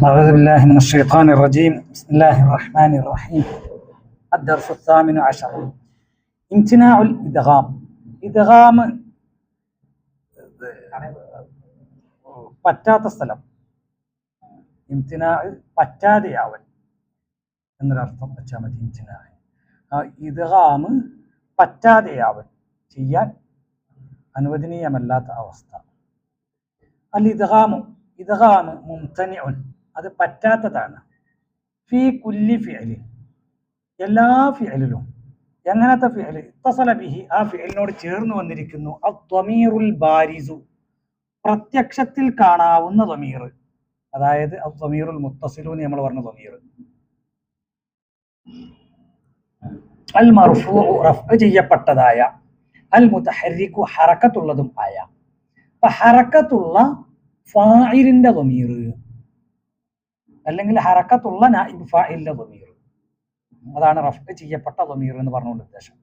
أعوذ بالله من الشيطان الرجيم. بسم الله الرحمن الرحيم. الدرس الثامن عشر. امتناع الإدغام. إدغام പറ്റാത്ത സ്ഥലം, ഇംതിനാ പറ്റാതെയാവൽ എന്നൊരർത്ഥം വെച്ചാൽ മതി. ഇംതിനാ ഇദ്ഗാം പറ്റാതെയാവൽ, ചെയ്യാൻ അനുവദനീയമല്ലാത്ത അവസ്ഥ. അൽ ഇദ്ഗാം മുംതനിഉൻ, അത് പറ്റാത്തതാണ്. ഫീ കുല്ലി ഫിഅലിൻ, എല്ലാ ഫിഅലിലും. എങ്ങനത്തെ ഫിഅൽ? ഇത്തസല ബിഹി, ആ ഫിഅലിനോട് ചേർന്ന് വന്നിരിക്കുന്നു അദ്ദമീറുൽ ബാരിസു, പ്രത്യക്ഷത്തിൽ കാണാവുന്ന ദമീർ. അതായത് അദ്ദമീറുൽ മുത്തസിലു എന്ന് നമ്മൾ പറഞ്ഞ ദമീർ. അൽ മർഫൂഉ, റഫ്അ ചെയ്യപ്പെട്ടതായ. അൽ മുതഹർരികു, ഹറക്കത്തുള്ളതും ആയ. അപ്പൊ ഹറക്കത്തുള്ള ഫാഇലിന്റെ ദമീർ അല്ലെങ്കിൽ ഹറക്കത്തുള്ള നായിബ് ഫാഇലിന്റെ ദമീർ, അതാണ് റഫ്അ ചെയ്യപ്പെട്ട ദമീർ എന്ന് പറഞ്ഞുകൊണ്ട് ഉദ്ദേശം.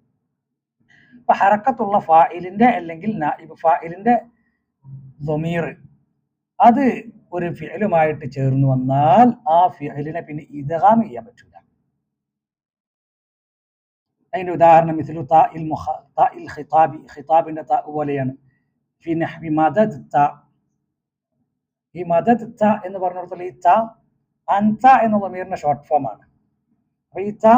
അപ്പൊ ഹറക്കത്തുള്ള ഫാഇലിന്റെ അല്ലെങ്കിൽ നായിബ് ഫാഇലിന്റെ ദമീർ അത് ഒരു ഫിഅലുമായിട്ട് ചേർന്ന് വന്നാൽ ആ ഫിഅലിനെ പിന്നെ ഇദ്ഗാം ചെയ്യാൻ പറ്റില്ല. അതിന്റെ ഉദാഹരണം മിസ്ലു താഇൽ ഖിതാബി, ഖിതാബിന്റെ താ പോലെയാണ്. ഫി നഹ്വി മദദ് താ, ഈ മദദ് താ എന്ന് പറഞ്ഞിടത്തുള്ള ഈ താ അൻത എന്ന ദമീറിന്റെ ഷോർട്ട് ഫോം ആണ്. അപ്പൊ ഈ താ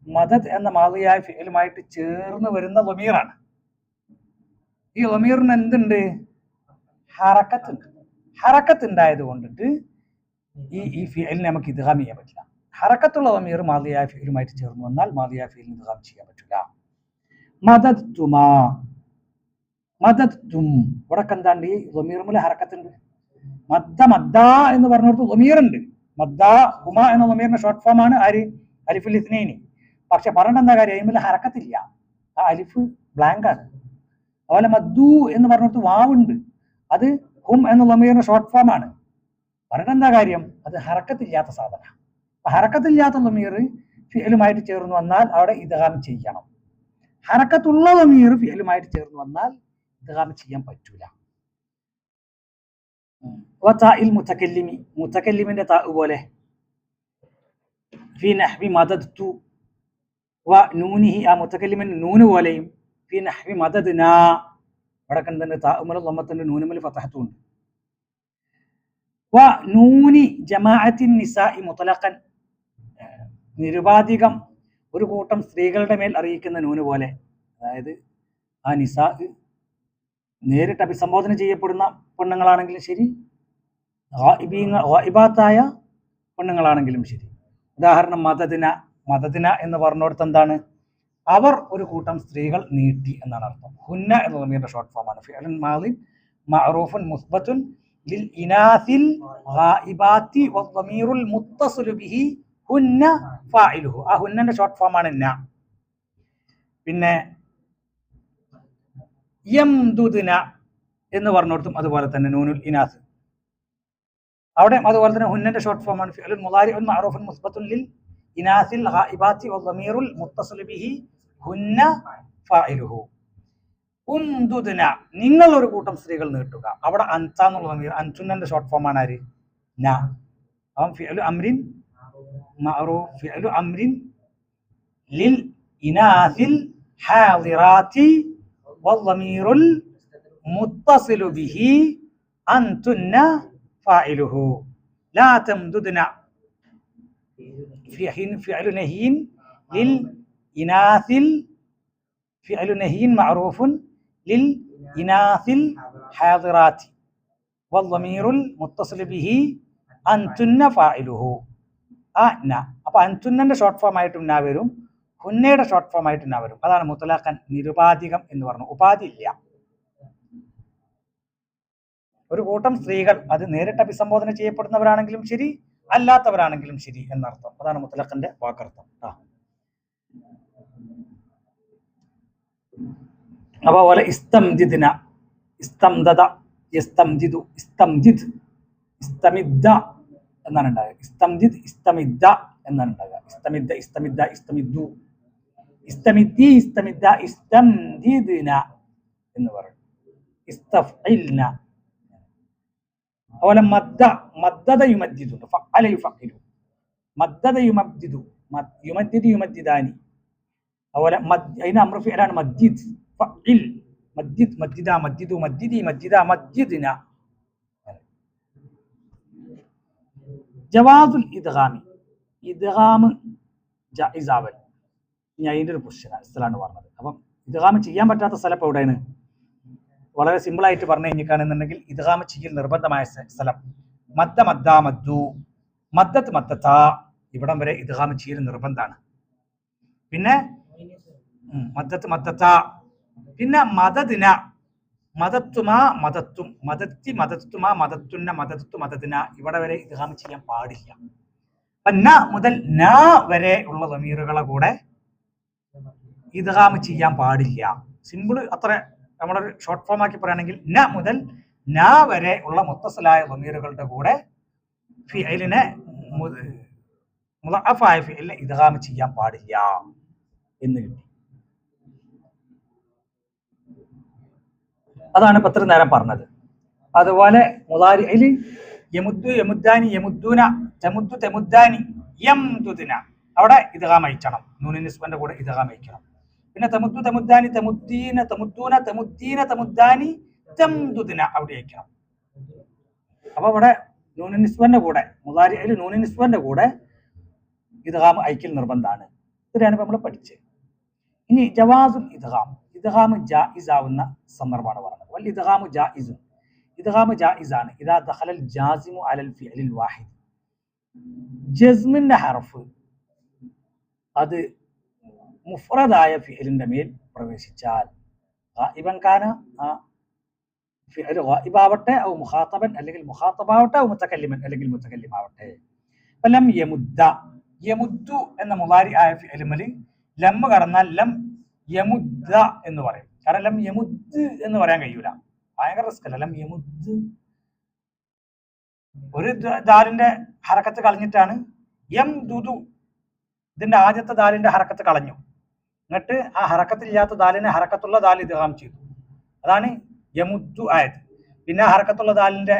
മദദ് എന്ന മാദിയായ ഫിഅലുമായിട്ട് ചേർന്ന് വരുന്ന ദമീറാണ്. ഈ ദമീറിന് എന്തുണ്ട്? ഹറക്കത്തുണ്ട്. ഹറക്കത്ത് ഉണ്ടായത് കൊണ്ടിട്ട് ഈ ഫിഅലിനെ നമുക്ക് ഇദ്ഗാം ചെയ്യാൻ പറ്റില്ല. ഹറക്കത്തുള്ള ദമീർ മാദിയായ ഫിഅലുമായിട്ട് ചേർന്ന് വന്നാൽ മാദിയായ ഫിഅലിനെ ഇദ്ഗാം ചെയ്യാൻ പറ്റില്ല. മദദ്തുമാ, മദദ്തും, ഇവിടെ എന്താണ്ട് ഈ ദമീറിൽ ഹറക്കത്തുണ്ട്. മദ്ദ മദ്ദ എന്ന് പറഞ്ഞിടത്ത് ദമീറുണ്ട്. മദ്ദ ഹുമ എന്ന ദമീറിന്റെ ഷോർട്ട് ഫോം ആണ് ആര്? അലിഫുൽ ഇത്നൈനി. പക്ഷെ പറഞ്ഞിട്ട് എന്താ കാര്യം? അതിൽ ഹറക്കത്തില്ല, ആ അലിഫ് ബ്ലാങ്ക് ആണ്. അതുപോലെ മദ്ദു എന്ന് പറഞ്ഞിടത്ത് വാവുണ്ട്, അത് ഹും എന്ന ദമീറിന്റെ ഷോർട്ട് ഫോം ആണ്. പറഞ്ഞിട്ട് എന്താ കാര്യം? അത് ഹറക്കത്തില്ലാത്ത സാധന. ഹറക്കത്തില്ലാത്ത ദമീർ ഫിഅലുമായിട്ട് ചേർന്ന് വന്നാൽ അവിടെ ഇദ്ഗാം ചെയ്യണം. ഹറക്കത്തുള്ള ദമീർ ഫിഅലുമായിട്ട് ചേർന്ന് വന്നാൽ ഇദ്ഗാം ചെയ്യാൻ പറ്റൂല. വതാഇൽ മുതകല്ലിമി, മുതകല്ലിമിന്റെ താ പോലെ. ഫി നഹ്വി മദദ്തു വ നൂനിഹി, ആ മുതകല്ലിമിന്റെ നൂന് പോലെയും. ഫി നഹ്വി മദദ്നാ, ഇവിടെ കണ്ടതിന്റെ താഉമൽ ദമ്മത്തിന്റെ നൂനുമൽ ഫതഹത്തും ഉണ്ട്. വ നൂനി ജമാഅത്തിൻ നിസാഇ മുത്ലഖൻ, നിരുപാധികം ഒരു കൂട്ടം സ്ത്രീകളുടെ മേൽ അറിയിക്കുന്ന നൂന് പോലെ. അതായത് ആ നിസാ നേരിട്ട് അഭിസംബോധന ചെയ്യപ്പെടുന്ന പെണ്ണുങ്ങളാണെങ്കിലും ശരി, ഗായിബാത്തായ പെണ്ണുങ്ങളാണെങ്കിലും ശരി. ഉദാഹരണം മദദിന, മദദിന എന്ന് പറഞ്ഞിടത്ത് എന്താണ്? അവർ ഒരു കൂട്ടം സ്ത്രീകൾ നീട്ടി എന്നാണ് അർത്ഥം. ഹുന്ന എന്ന ദമീറിന്റെ ഷോർട്ട് ഫോം ആണ്. ഫിഅലുൻ മാദിൻ മഅറൂഫുൻ മുസ്ബത്തുൻ ലിൽ ഇനാസിൽ ഗായിബാത്തി വദ്ദമീറുൽ മുത്തസിലു ബിഹി ഹുന്ന ഫാഇലുഹു, ആ ഹുന്നന്റെ ഷോർട്ട് ഫോം ആണ് ന. പിന്നെ യംദുദ്ന എന്ന് പറഞ്ഞിടത്തും അതുപോലെ തന്നെ നൂനുൽ ഇനാസ്, അവിടെ അതുപോലെ തന്നെ ഹുന്നന്റെ ഷോർട്ട് ഫോം ആണ്. ഫിഅലുൻ മുളാരിഉൻ മഅറൂഫുൻ മുസ്ബത്തുൻ ലിൽ ഇനാസിൽ ഗായിബാത്തി വദ്ദമീറുൽ മുത്തസിലു ബിഹി ഹുന്ന ഫാഇലുഹു. ഉംദുദ്ന, നിങ്ങൾ ഒരു കൂട്ടം സ്ത്രീകൾ നീട്ടുക. അവിടെ അൻത എന്നുള്ള ദമീർ, അൻതുന്നന്റെ ഷോർട്ട് ഫോം ആണ് ആര്? ന. അവൻ ഫിഅലു അംരിൻ മഅറൂഫ്, ഫിഅലു അംരിൻ ലിൽ ഇനാസിൽ ഹാദിറാത്തി വദ്ദമീറുൽ മുത്തസിലു ബിഹി അൻതുന്ന ഫാഇലുഹു. ലാ തംദുദ്ന ഫിഅലു നഹീൻ ലിൽ ഇനാസിൽ, ഫിഅലു നഹീൻ മഅറൂഫുൻ ലിൽ ഇനാസിൽ ഹാദിറാത്തി വദ്ദമീറുൽ മുത്തസിലു ബിഹി അൻതുന്ന ഫാഇലുഹു. ആ ന. അപ്പൊ അൻതുന്നന്റെ ഷോർട്ട് ഫോം ആയിട്ടും ന വരും, ഹുന്നയുടെ ഷോർട്ട് ഫോം ആയിട്ടും ന വരും. അതാണ് മുത്തലഖൻ, നിരുപാധികം എന്ന് പറഞ്ഞു. ഉപാധി ഇല്ല. ഒരു കൂട്ടം സ്ത്രീകൾ, അത് നേരിട്ട് അഭിസംബോധന ചെയ്യപ്പെടുന്നവരാണെങ്കിലും ശരി, അല്ലാത്തവരാണെങ്കിലും ശരി എന്നർത്ഥം. അതാണ് മുത്തലഖന്റെ വാക്കർത്ഥം. അപ്പൊ പോലെ ഇസ്തംദിദ്ന, ഇസ്തംദദ, യസ്തംദിദു, ഇസ്തംദിദ്, ഇസ്തമിദ്ദ എന്നാണ് ഉണ്ടാകുക. ഇസ്തംദിദ്, ഇസ്തമിദ്ദ എന്നാണ് ഉണ്ടാകുക. ഇസ്തമിദ്ദ, ഇസ്തമിദ്ദ, ഇസ്തമിദ്ദു, ഇസ്തമിദ്ദി, ഇസ്തമിദ്ദ, ഇസ്തംദിദ്ന എന്ന് പറയും. ഇസ്തഫ്ഇൽന. അതുപോലെ മദ്ദത യുമദ്ദിദുണ്ട്, ഫഅല യുഫഇലു, മദ്ദത യുമദ്ദിദു, യുമദ്ദിദു യുമദ്ദിദാനി. അതുപോലെ അതിന് അംറു ഫിഅലാണ് മദ്ദിദ്, ഫഇൽ, മദ്ദിദ് മദ്ദിദ, മദ്ദിദു മദ്ദിദി, മദ്ദിദ മദ്ദിദ്ന. ജവാസുൽ ഇദ്ഗാമി, ഇദ്ഗാം ജായിസാവൽ. ഇനി അതിൻ്റെ ഒരു സ്ഥലമാണ് പറഞ്ഞത്. അപ്പം ഇദ്ഗാം ചെയ്യാൻ പറ്റാത്ത സ്ഥലം ഇപ്പോൾ എവിടെയാണ്? വളരെ സിമ്പിൾ ആയിട്ട് പറഞ്ഞു കഴിഞ്ഞിട്ടാണെന്നുണ്ടെങ്കിൽ ഇദ്ഗാം ചെയ്യൽ നിർബന്ധമായ സ്ഥലം മദ്ദ മദ്ദ മദ്ദു, മദ്ദത്ത് മദ്ദത്ത, ഇവിടം വരെ ഇദ്ഗാം ചെയ്യൽ നിർബന്ധമാണ്. പിന്നെ മദ്ദത്ത് മദ്ദത്ത, പിന്നെ മദദിന, മദത്തുമാ മദത്തും, മദത്തി മദത്തുമാ മദത്തുന്ന, മദത്തു മദദിന, ഇവിടെ വരെ ഇദ്ഗാം ചെയ്യാൻ പാടില്ല. അപ്പൊ ന മുതൽ ന വരെ ഉള്ള ദമീറുകളെ കൂടെ ഇദ്ഗാം ചെയ്യാൻ പാടില്ല. സിമ്പിൾ അത്ര നമ്മളൊരു ഷോർട്ട് ഫോം ആക്കി പറയുകയാണെങ്കിൽ ന മുതൽ ന വരെ ഉള്ള മുത്തസലായ ദമീറുകളുടെ കൂടെ ഫിഅലിനെ മുളഅഫായ ഫിഅലിനെ ഇദ്ഗാം ചെയ്യാൻ പാടില്ല എന്ന് കിട്ടി. അതാണ് ഇപ്പൊ ഇത്ര നേരം പറഞ്ഞത്. അതുപോലെ മുളാരിഇൽ യമുദ്ദു യമുദ്ദാനി യമുദ്ദൂന, തമുദ്ദു തമുദ്ദാനി, യംദുദ്ന, അവിടെ ഇദ്ഗാം അയക്കണം, നൂൻ നിസ്ബന്റെ കൂടെ ഇദ്ഗാം അയക്കണം. പിന്നെ തമുദ്ദു തമുദ്ദാനി തമുദ്ദീന തമുദ്ദൂന തമുദ്ദീന തമുദ്ദാനി തംദുദ്ന, അവിടെ അയക്കണം. അപ്പൊ ഇവിടെ നൂൻ നിസ്ബന്റെ കൂടെ, മുളാരിഇൽ നൂൻ നിസ്ബന്റെ കൂടെ ഇദ്ഗാം അയക്കൽ നിർബന്ധമാണ്. ഇത്രയാണ് നമ്മൾ പഠിച്ചത്. ഇനി ജവാസുൽ ഇദ്ഗാം, ഇദ്ഗാം ജായിസ് ആവുന്ന സന്ദർഭമാണ് പറയുന്നത്. വൽ ഇദ്ഗാം ജായിസുൻ, ഇദ്ഗാം ജായിസാണ് ഇദാ ദഖലൽ ജാസിമു അലൽ ഫിഅലിൽ വാഹിദ്, ജസ്മിന്റെ ഹർഫ് അത് മുഫ്രദായ ഫിഅലിന്റെ മേൽ പ്രവേശിച്ചാൽ, ഗായിബൻ കാന, ഫിഅൽ ഗായിബാവട്ടെ, ഔ മുഖാത്തബൻ അല്ലെങ്കിൽ മുഖാത്തബാവട്ടെ, ഔ മുതകല്ലിമൻ അല്ലെങ്കിൽ മുതകല്ലിമാവട്ടെ. ലം യമുദ്ദ, യമുദ്ദു എന്ന മുളാരി ആയ ഫിഅലിൽ ലം കടന്നാൽ ലം യമുദ്ദ എന്ന് പറയും. കാരണം ലം യമുദ് എന്ന് പറയാൻ കഴിയൂല, ഭയങ്കര റിസ്ക് അല്ല. ലം യമുദ് ഒരു ദാലിന്റെ ഹറക്കത്ത് കളഞ്ഞിട്ടാണ് യം ദുദു, ഇതിന്റെ ആദ്യത്തെ ദാലിന്റെ ഹറക്കത്ത് കളഞ്ഞു, എന്നിട്ട് ആ ഹറക്കത്തില്ലാത്ത ദാലിനെ ഹറക്കത്തുള്ള ദാൽ ഇദ്ഗാം ചെയ്തു, അതാണ് യമുദ്ദു ആയത്. പിന്നെ ആ ഹറക്കത്തുള്ള ദാലിന്റെ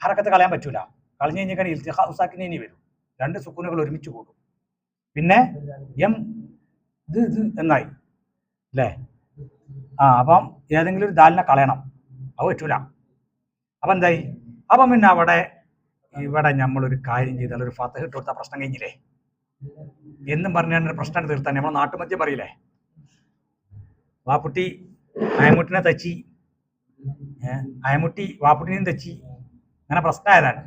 ഹറക്കത്ത് കളയാൻ പറ്റൂല, കളഞ്ഞു കഴിഞ്ഞാൽ ഇൽത്തിഖാ സാക്കിനി വരും, രണ്ട് സുക്കൂനുകൾ ഒരുമിച്ച് കൂടും. പിന്നെ യം എന്നായി അല്ലേ? അപ്പം ഏതെങ്കിലും ഒരു ദാലിനെ കളയണം, അത് പറ്റൂല. അപ്പം എന്തായി? അപ്പം പിന്നെ ഇവിടെ നമ്മളൊരു കാര്യം ചെയ്താൽ ഒരു ഫതഹ് ഇട്ട് കൊടുത്താൽ പ്രശ്നം കഴിഞ്ഞില്ലേ എന്നും പറഞ്ഞാൽ പ്രശ്നം തീർത്താൻ നമ്മൾ നാട്ടുമധ്യം പറയില്ലേ, വാപ്പുട്ടി അയമുട്ടിനെ തച്ചി, അയമുട്ടി വാപ്പുട്ടിനെയും തച്ചി, അങ്ങനെ പ്രശ്നമായതാണ്.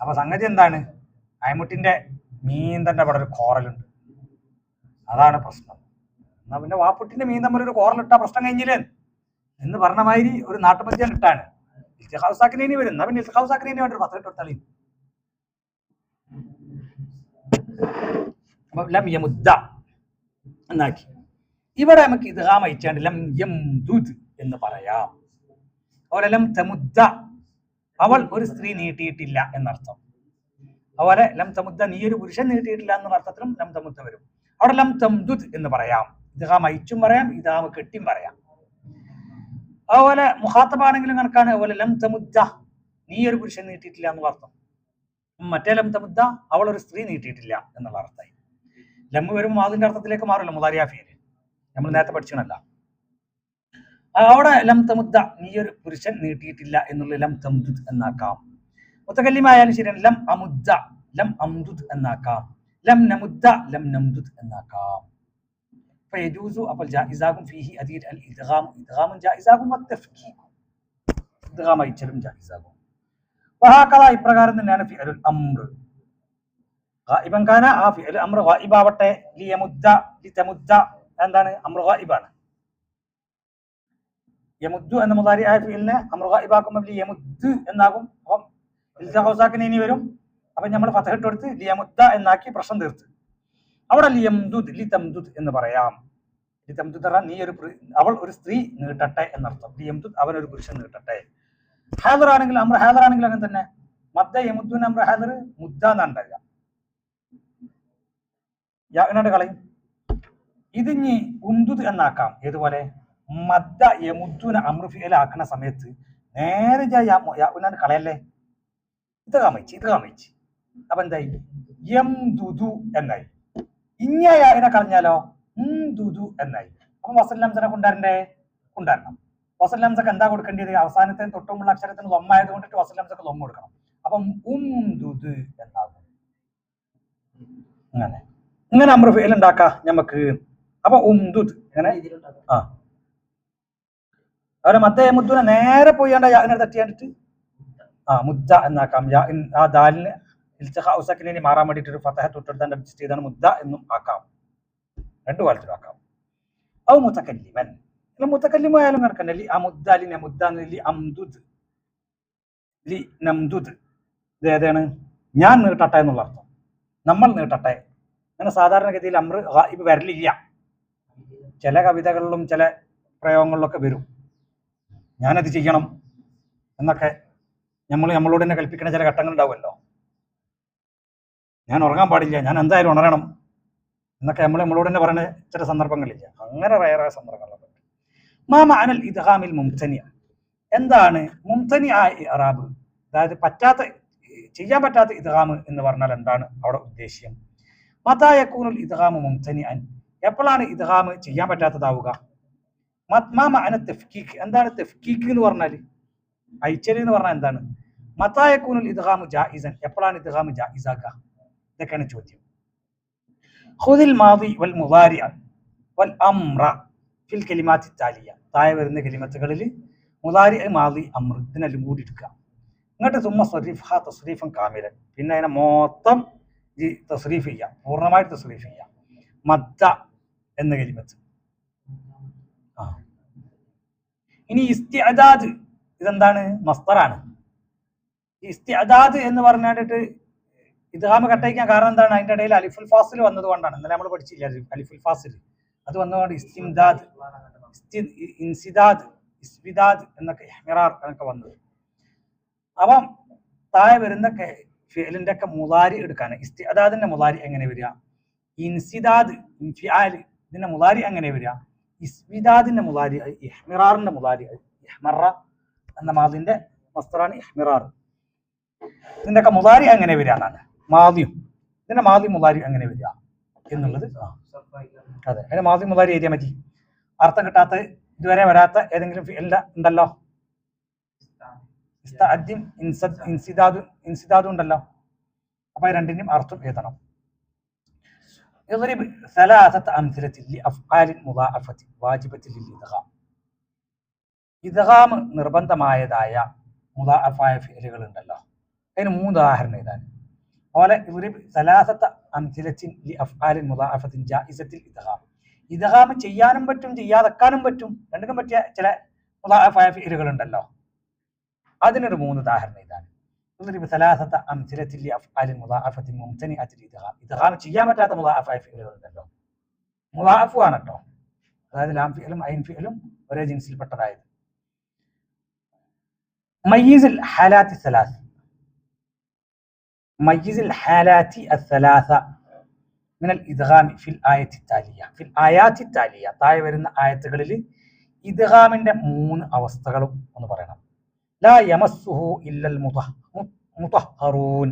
അപ്പൊ സംഗതി എന്താണ്? അയമുട്ടിന്റെ മീന്തന്റെ അവിടെ ഒരു കോറലുണ്ട്, അതാണ് പ്രശ്നം. എന്നാ പിന്നെ വാപ്പുട്ടിന്റെ മീൻ തമ്മിൽ ഒരു കോറലിട്ടാ പ്രശ്നം കഴിഞ്ഞില്ലേ എന്ന് പറഞ്ഞ മാതിരി ഒരു നാട്ടുമധ്യം ഇട്ടാണ് ഇൽത്തിഖാഉസാക്കിനി വരും. എന്നാ പിന്നെ ഇൽത്തിഖാഉസാക്കിനി വേണ്ടി ഒരു ഫതഹ് ഇട്ട് കൊടുത്താൽ ലം യമുദ്ദ എന്നാക്കി. ഇവിടെ നമുക്ക് ഇദ്ഗാം അയച്ചാണ്ട് ലം യംദുദ് എന്ന് പറയാം. അതുപോലെ ലം തമുദ്ദ, അവൾ ഒരു സ്ത്രീ നീട്ടിയിട്ടില്ല എന്നർത്ഥം. അതുപോലെ ലം തമുദ്ദ, നീ ഒരു പുരുഷൻ നീട്ടിയിട്ടില്ല എന്ന അർത്ഥത്തിലും ലം തമുദ്ദ വരും. അവിടെ ലം തംദുദ് എന്ന് പറയാം, ഇദ്ഗാം അയച്ചും പറയാം, ഇദ്ഗാം കെട്ടിയും പറയാം. അതുപോലെ മുഖാത്തബാണെങ്കിലും കണക്കാണ്. അതുപോലെ ലം തമുദ്ദ, നീ ഒരു പുരുഷൻ നീട്ടിയിട്ടില്ല എന്നുള്ള അർത്ഥം. മറ്റേ ലം തമുദ്ദ, അവൾ ഒരു സ്ത്രീ നീട്ടിയിട്ടില്ല എന്നുള്ള അർത്ഥമായി. ലം വരുമ്പോൾ അതിന്റെ അർത്ഥത്തിലേക്ക് മാറില്ല, മുളാരിയ ഫിഅൽ നമ്മൾ നേരത്തെ പഠിച്ചണല്ല. അവിടെ ലം തമുദ്ദ, നീ ഒരു പുരുഷൻ നീട്ടിയിട്ടില്ല എന്നുള്ള ലം തംദുദ് എന്നാക്കാം. മുതകല്ലിമായാലും ശരിയാണ്, ലം അമുദ്ദ ലം അംദുദ് എന്നാക്കാം, ലം നമുദ്ദ ലം നംദുദ് എന്നാക്കാം. ഫയജൂസു, അപ്പോൾ ജായിസാകും, ഫീഹി അദീൽ അൽ ഇദ്ഗാം, ഇദ്ഗാമുൻ ജായിസാകും, വത്തഫ്കീഖ്, ഇദ്ഗാം അയച്ചലും ജായിസാകും. വഹകദ, ഇപ്രകാരം തന്നെയാണ് ഫിഅലുൽ അംർ. ഗായിബൻ കാന, ആ ഫിഅൽ അംർ ഗായിബാവട്ടെ, ലിയമുദ്ദ ലിതമുദ്ദ, എന്താണ്? അംർ ഗായിബാണ്. യമുദ്ദു എന്ന മുളാരി ആയ ഫിഅലിനെ അംർ ഗായിബാക്കുമ്പോൾ ലിയമുദ് എന്നാകും. അപ്പം ഇൽത്തിഖാഉസാക്കിനി വരും. അപ്പൊ നമ്മൾ ഫതഹ് ഇട്ട് കൊടുത്ത് ലിയമുദ്ദ എന്നാക്കി പ്രശ്നം തീർത്ത്. അവിടെ ലിയംദുദ് ലിതംദുദ് എന്ന് പറയാം. ലിതംദുദ് നീ അവൾ ഒരു സ്ത്രീ നീട്ടട്ടെ എന്നർത്ഥം. ലിയംദുദ്, അവൻ ഒരു പുരുഷൻ നീട്ടട്ടെ. ഹാദർ ആണെങ്കിൽ അംർ ഹാദർ ആണെങ്കിൽ അങ്ങനെ തന്നെ. മദ്ദ യമുദ്ദുന അംർ ഹാദർ, മുദ്ദ എന്നാണ്ടാകുക, യാ കളയും. ഇതിഞ്ഞി ഉംദുദ് എന്നാക്കാം. ഏതുപോലെ? മദ്ദ യമുദ്ദുന അംർ ഫിഅൽ ആക്കുന്ന സമയത്ത് നേരെ യാവുനാണ് കളയല്ലേ, ഇത് കാമിച്ച് അപ്പൊ എന്തായി യം ദുദു എന്നായി. ഇഞ്ഞ യാവിനെ കളഞ്ഞാലോ ദുദു എന്നായി. അപ്പൊ വസല്ലംസനെ കൊണ്ടുവരണം. വസല്ലംസക്ക് എന്താ കൊടുക്കേണ്ടത്? അവസാനത്തെ തൊട്ടുമുള്ള അക്ഷരത്തിന് ലൊമ്മായത് കൊണ്ടിട്ട് വസല്ലംസക്ക് ലൊമ്മ കൊടുക്കണം. അപ്പം ദുദ് എന്നാകും. ഇങ്ങനെ അമ്ര ഫിഅൽ ഉണ്ടാക്കാം നമുക്ക്. അപ്പൊ ദുദ് ഇങ്ങനെ അവരെ മദ്ദ മുദ്ദുനെ നേരെ പോയാണ്ട് യാവിനെ തട്ടിയാണ്ടിട്ട് മുദ്ദ എന്നാക്കാം. ആ ദാലിന് ഇൽത്തിഖാഉ മാറാൻ വേണ്ടിയിട്ട് ഒരു ഫതഹ തൊട്ടെടുത്താണ്ട് അഡ്ജസ്റ്റ് ചെയ്താണ് മുദ്ദ എന്നും ആക്കാം. രണ്ടു കാലത്തിലും ആക്കാം. ഔ മുതകല്ലിമൻ, മുതകല്ലിമ ആയാലും കണക്കന്നെ. ലി അമുദ്ദ ലി നമുദ്ദ ലി അംദുദ് ലി നംദുദ്. ഇത് ഏതാണ്? ഞാൻ നീട്ടട്ടെ എന്നുള്ള അർത്ഥം, നമ്മൾ നീട്ടട്ടെ. അങ്ങനെ സാധാരണഗതിയിൽ അമ്ര ഗായിബ് വരലില്ല. ചില കവിതകളിലും ചില പ്രയോഗങ്ങളിലൊക്കെ വരും. ഞാനത് ചെയ്യണം എന്നൊക്കെ നമ്മളോട് തന്നെ കൽപ്പിക്കുന്ന ചില ഘട്ടങ്ങൾ ഉണ്ടാവുമല്ലോ. ഞാൻ ഉറങ്ങാൻ പാടില്ല, ഞാൻ എന്തായാലും ഉണരണം എന്നൊക്കെ നമ്മളോട് തന്നെ പറയുന്ന ചില സന്ദർഭങ്ങളില്ല. അങ്ങനെ റയറായ സന്ദർഭങ്ങളൊക്കെ. മാ മഅനൽ ഇദ്ഗാമിൽ മുംതനി, എന്താണ് മുംതനി ആ ഇഅ്റാബ്? അതായത് ചെയ്യാൻ പറ്റാത്ത ഇദ്ഗാം എന്ന് പറഞ്ഞാൽ എന്താണ് അവിടെ ഉദ്ദേശ്യം? മതാ യകൂനുൽ ഇദ്ഗാമു മുംതനിഅൻ, എപ്പോഴാണ് ഇദ്ഗാം ചെയ്യാൻ പറ്റാത്തതാവുക? മാ മഅന തഫ്കീഖ്, എന്താണ് തഫ്കീഖ് എന്ന് പറഞ്ഞാൽ? അയച്ചൽ എന്ന് പറഞ്ഞാൽ എന്താണ്? മതാ യകൂനുൽ ഇദ്ഗാമു ജായിസൻ, എപ്പോഴാണ് ഇദ്ഗാം ജായിസാക്കുക? ഇതൊക്കെയാണ് ചോദ്യം. ഖുദിൽ മാദി വൽ മുദാരി വൽ അംറ ഫിൽ കലിമാത്തി താലിയ, താഴെ വരുന്ന കലിമത്തുകളിൽ മുദാരി മാദി അംർ ഇതിനെല്ലാം കൂടി എടുക്കുക. എന്നിട്ട് സുമ്മ സരീഫ് തസ്രീഫൻ കാമിലൻ, പിന്നെ അതിനെ മൊത്തം തസ്രീഫ് ചെയ്യാം, പൂർണ്ണമായിട്ട് തസ്രീഫ് ചെയ്യാം. മദ്ദ എന്ന കലിമത്ത്. ഇനി ഇസ്തിഅദാദ്, ഇതെന്താണ്? മസ്തറാണ്. ഇസ്തിഅദാദ് എന്ന് പറഞ്ഞിട്ട് ഇദ്ഗാം കട്ടയിക്കാൻ കാരണം എന്താണ്? അതിന്റെ ഇടയിൽ അലിഫുൽ ഫാസിൽ വന്നത് കൊണ്ടാണ്. ഇന്നലെ നമ്മൾ പഠിച്ചില്ല അലിഫുൽ ഫാസിൽ, അത് വന്നതുകൊണ്ട് ഇസ്തിംദാദ്, ഇൻസിദാദ്, ഇസ്വിദാദ് എന്നൊക്കെ ഇഹ്മിറാർ എന്നൊക്കെ വന്നത്. അപ്പം താഴെ വരുന്ന ഫിഅലിന്റെ ഒക്കെ മുദാരി എടുക്കാൻ ഇസ്തിഅദാദിന്റെ മുദാരി എങ്ങനെ വരിക? ഇൻസിദാദ് ഇൻഫിആൽ ഇതിന്റെ മുദാരി എങ്ങനെ വരിക? ഇസ്വിദാദിന്റെ മുദാരി, ഇഹ്മിറാറിന്റെ മുദാരി, ഇഹ്മറ എന്ന മാദിന്റെ മസ്തറാണ് ഇഹ്മിറാർ. ഇതിന്റെ ഒക്കെ മുദാരി എങ്ങനെ വരിക എന്നാണ്. മാദിയും ഇതിന്റെ മാദി മുദാരി എങ്ങനെ വരിക എന്നുള്ളത്. അതെ, അതിന്റെ മാദി മുദാരി എഴുതിയാൽ മതി. അർത്ഥം കിട്ടാത്ത ഇതുവരെ വരാത്ത ഏതെങ്കിലും ഫിഅൽ ഉണ്ടല്ലോ, ഇൻസിദാദും ഉണ്ടല്ലോ. അപ്പൊ രണ്ടിന്റെയും അർത്ഥം എഴുതണം. ഇദ്രിബ് സലാസത അംസിലത്തി ലിഅഫ്ആലിൻ മുദാഅഫത്തി വാജിബത്തി ലിൽഇദ്ഗാം, ഇദ്ഗാം നിർബന്ധമായതായ മുദാഅഫായ ഫിഅലുകൾ ഉണ്ടല്ലോ, അതിന് 3 ഉദാഹരണം എഴുതാൻ. അതുപോലെ ഇദ്രിബ് സലാസത അംസിലത്തിൻ ലിഅഫ്ആലിൻ മുദാഅഫത്തിൻ ജായിസത്തിൽ ഇദ്ഗാം, ഇദ്ഗാം ചെയ്യാനും പറ്റും ചെയ്യാതെക്കാനും പറ്റും, രണ്ടിനും പറ്റിയ ചില മുദാഅഫായ ഫിഅലുകൾ ഉണ്ടല്ലോ, അതിനൊരു 3 ഉദാഹരണം എഴുതാൻ. ഇദ്രിബ് സലാസത അംസിലത്തിൻ ലിഅഫ്ആലിൻ മുദാഅഫത്തിൻ മുംതനിഅത്തിൽ ഇദ്ഗാം, ഇദ്ഗാം ചെയ്യാൻ പറ്റാത്ത മുദാഅഫായ ഫിഅലുകൾ ഉണ്ടല്ലോ. മുദാഅഫു ആണ് കേട്ടോ, അതായത് ലാം ഫിഅലും ഐൻ ഫിഅലും ഒരേ ജിൻസിൽപ്പെട്ടതായത്. മയ്യിസിൽ ഹാലാത്തി സലാസ്, മയ്യിസിൽ ഹാലാത്തി അസ്സലാസ മിനൽ ഇദ്ഗാമി ഫിൽ ആയത്തി താലിയ, ഫിൽ ആയാത്തി താലിയ, താഴെ വരുന്ന ആയത്തുകളിൽ ഇദ്ഗാമിന്റെ 3 അവസ്ഥകളും ഒന്ന് പറയണം. ലാ യമസ്സുഹു ഇല്ലൽ മുതഹ്ഹറൂൻ,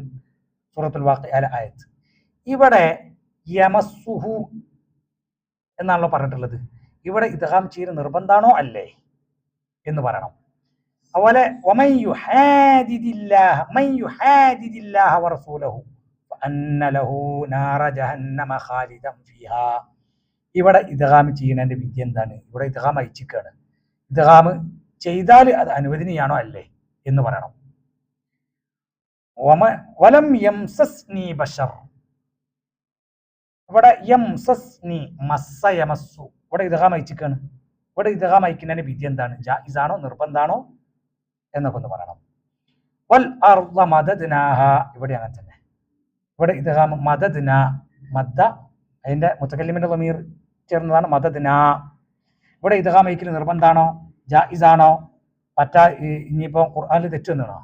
സൂറത്തുൽ വാഖിഅയിലെ ആയത്ത്. ഇവിടെ യമസ്സുഹു എന്നാണല്ലോ പറഞ്ഞിട്ടുള്ളത്. ഇവിടെ ഇദ്ഗാം ചെയ്യൽ നിർബന്ധാണോ അല്ലേ എന്ന് പറയണം. അതുപോലെ വമൻ യുഹാദിദില്ലാഹ വറസൂലഹു ഫഅന്ന ലഹു നാറ ജഹന്നമ ഖാലിദൻ ഫീഹാ, ഇവിടെ ഇദ്ഗാം ചെയ്യുന്നതിന്റെ വിധി എന്താണ്? ഇവിടെ ഇദ്ഗാം അയച്ചിക്കാണ്. ഇദ്ഗാം ചെയ്താൽ അത് അനുവദനീയാണോ അല്ലേ എന്ന് പറയണം. വലം യംസസ്നി ബശർ, ഇവിടെ യംസസ്നി മസ്സ യമസ്സു, ഇവിടെ ഇദ്ഗാം അയച്ചിക്കാണ്. ഇവിടെ ഇദ്ഗാം അയക്കുന്നതിന്റെ വിധി എന്താണ്? ജായിസാണോ നിർബന്ധാണോ എന്നൊക്കെ ഒന്ന് പറയണം. വൽ അർള മദദ്നാഹ, ഇവിടെ അങ്ങനെ തന്നെ. ഇവിടെ ഇദ്ഗാം മദദ്ന, മദ്ദ അതിന്റെ മുതകല്ലിമിന്റെ ളമീർ ചേർന്നതാണ് മദദ്ന. ഇവിടെ ഇദ്ഗാം അയക്കൽ നിർബന്ധാണോ ജായിസാണോ? ഇനിയിപ്പോ ഖുർആനിൽ തെറ്റൊന്നാണോ?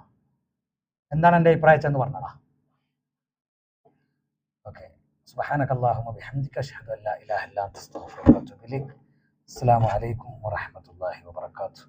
എന്താണ് എന്റെ അഭിപ്രായച്ചെന്ന് പറഞ്ഞടാ. ഓക്കെ, സുബ്ഹാനകല്ലാഹുമ്മ ബിഹംദിക അശ്ഹദു അല്ലാ ഇലാഹ ഇല്ലാ അൻത അസ്തഗ്ഫിറുക വഅതൂബു ഇലൈക്. അസ്സലാമു അലൈക്കും വറഹ്മത്തുള്ളാഹി വബറകാതുഹു.